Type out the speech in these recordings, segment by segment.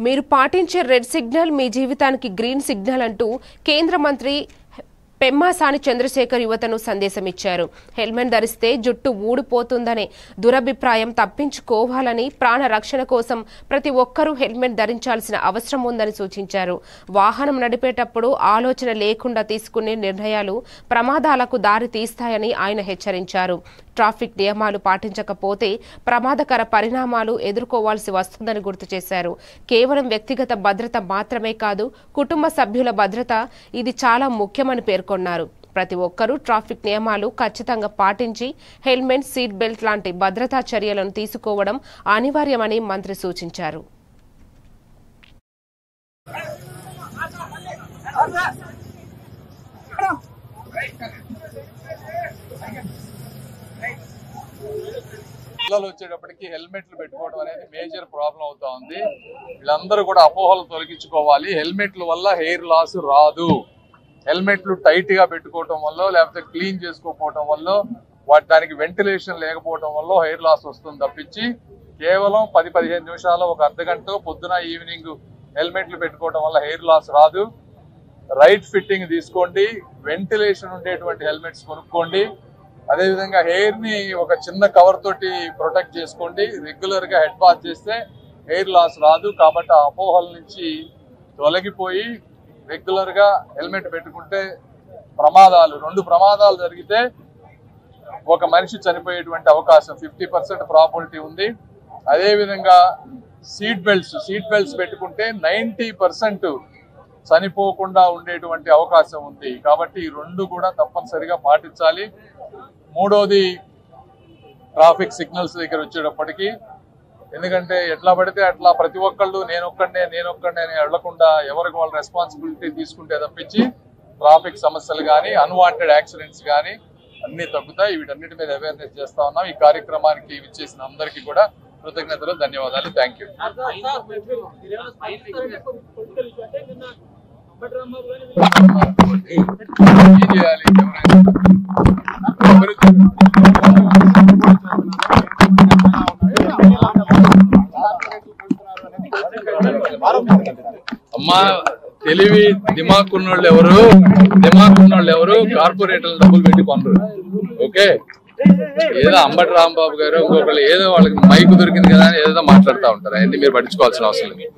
మీరు పాటించే red signal మీ జీవితానికి గ్రీన్ సిగ్నల్ అంటూ కేంద్ర మంత్రి పెమ్మాసాని చంద్రశేఖర్ యువతను సందేశం ఇచ్చారు. హెల్మెట్ ధరిస్తే జుట్టు ఊడిపోతుందనే దురభిప్రాయం తప్పించుకోవాలని, ప్రాణ రక్షణ కోసం ప్రతి ఒక్కరూ హెల్మెట్ ధరించాల్సిన అవసరం ఉందని సూచించారు. వాహనం నడిపేటప్పుడు ఆలోచన లేకుండా తీసుకునే నిర్ణయాలు ప్రమాదాలకు దారి తీస్తాయని ఆయన హెచ్చరించారు. ట్రాఫిక్ నియమాలు పాటించకపోతే ప్రమాదకర పరిణామాలు ఎదుర్కోవాల్సి వస్తుందని గుర్తు చేశారు. కేవలం వ్యక్తిగత భద్రత మాత్రమే కాదు, కుటుంబ సభ్యుల భద్రత ఇది చాలా ముఖ్యమని పేర్కొన్నారు. ప్రతి ఒక్కరూ ట్రాఫిక్ నియమాలు ఖచ్చితంగా పాటించి హెల్మెట్, సీట్ బెల్ట్ లాంటి భద్రతా చర్యలను తీసుకోవడం అనివార్యమని మంత్రి సూచించారు. పిల్లలు వచ్చేటప్పటికి హెల్మెట్లు పెట్టుకోవడం అనేది మేజర్ ప్రాబ్లం అవుతా ఉంది. వీళ్ళందరూ కూడా అపోహలు తొలగించుకోవాలి. హెల్మెట్ల వల్ల హెయిర్ లాస్ రాదు. హెల్మెట్లు టైట్ గా పెట్టుకోవటం వల్ల, లేకపోతే క్లీన్ చేసుకోకపోవటం వల్ల, దానికి వెంటిలేషన్ లేకపోవడం వల్ల హెయిర్ లాస్ వస్తుంది తప్పించి కేవలం 10-15 నిమిషాలు, ఒక అర్ధగంట పొద్దున ఈవినింగ్ హెల్మెట్లు పెట్టుకోవడం వల్ల హెయిర్ లాస్ రాదు. రైట్ ఫిట్టింగ్ తీసుకోండి, వెంటిలేషన్ ఉండేటువంటి హెల్మెట్స్ కొనుక్కోండి. అదేవిధంగా హెయిర్ ని ఒక చిన్న కవర్ తోటి ప్రొటెక్ట్ చేసుకోండి. రెగ్యులర్ గా హెడ్ బాత్ చేస్తే హెయిర్ లాస్ రాదు. కాబట్టి ఆ అపోహల నుంచి తొలగిపోయి రెగ్యులర్ గా హెల్మెట్ పెట్టుకుంటే రెండు ప్రమాదాలు జరిగితే ఒక మనిషి చనిపోయేటువంటి అవకాశం 50% ప్రాబిలిటీ ఉంది. అదేవిధంగా సీట్ బెల్ట్స్ పెట్టుకుంటే 90% చనిపోకుండా ఉండేటువంటి అవకాశం ఉంది. కాబట్టి ఈ రెండు కూడా తప్పనిసరిగా పాటించాలి. మూడోది, ట్రాఫిక్ సిగ్నల్స్ దగ్గర వచ్చేటప్పటికి, ఎందుకంటే ఎట్లా పడితే అట్లా ప్రతి ఒక్కళ్ళు నేనొక్కడే అని వెళ్లకుండా ఎవరికి వాళ్ళ రెస్పాన్సిబిలిటీ తీసుకుంటే తప్పించి ట్రాఫిక్ సమస్యలు కానీ, అన్వాంటెడ్ యాక్సిడెంట్స్ కానీ అన్ని తగ్గుతాయి. వీటన్నిటి మీద అవేర్నెస్ చేస్తా ఉన్నాం. ఈ కార్యక్రమానికి విచ్చేసిన అందరికీ కూడా కృతజ్ఞతలు, ధన్యవాదాలు. Thank you. అమ్మా, తెలివి దిమాగ్ ఉన్నోళ్ళు ఎవరు కార్పొరేటర్లు డబ్బులు పెట్టి కొనరు. ఓకే, ఏదో అంబటి రాంబాబు గారు ఇంకొకళ్ళు ఏదో వాళ్ళకి మైక్ దొరికింది కదా అని ఏదో మాట్లాడుతూ ఉంటారు. అవన్నీ మీరు పట్టించుకోవాల్సిన అవసరం లేదు.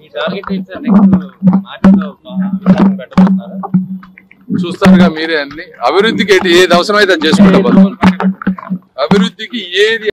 చూస్తారుగా మీరే అన్ని. అభివృద్ధికి ఏది అవసరమైతే అది చేసుకుంటాం. అభివృద్ధికి ఏది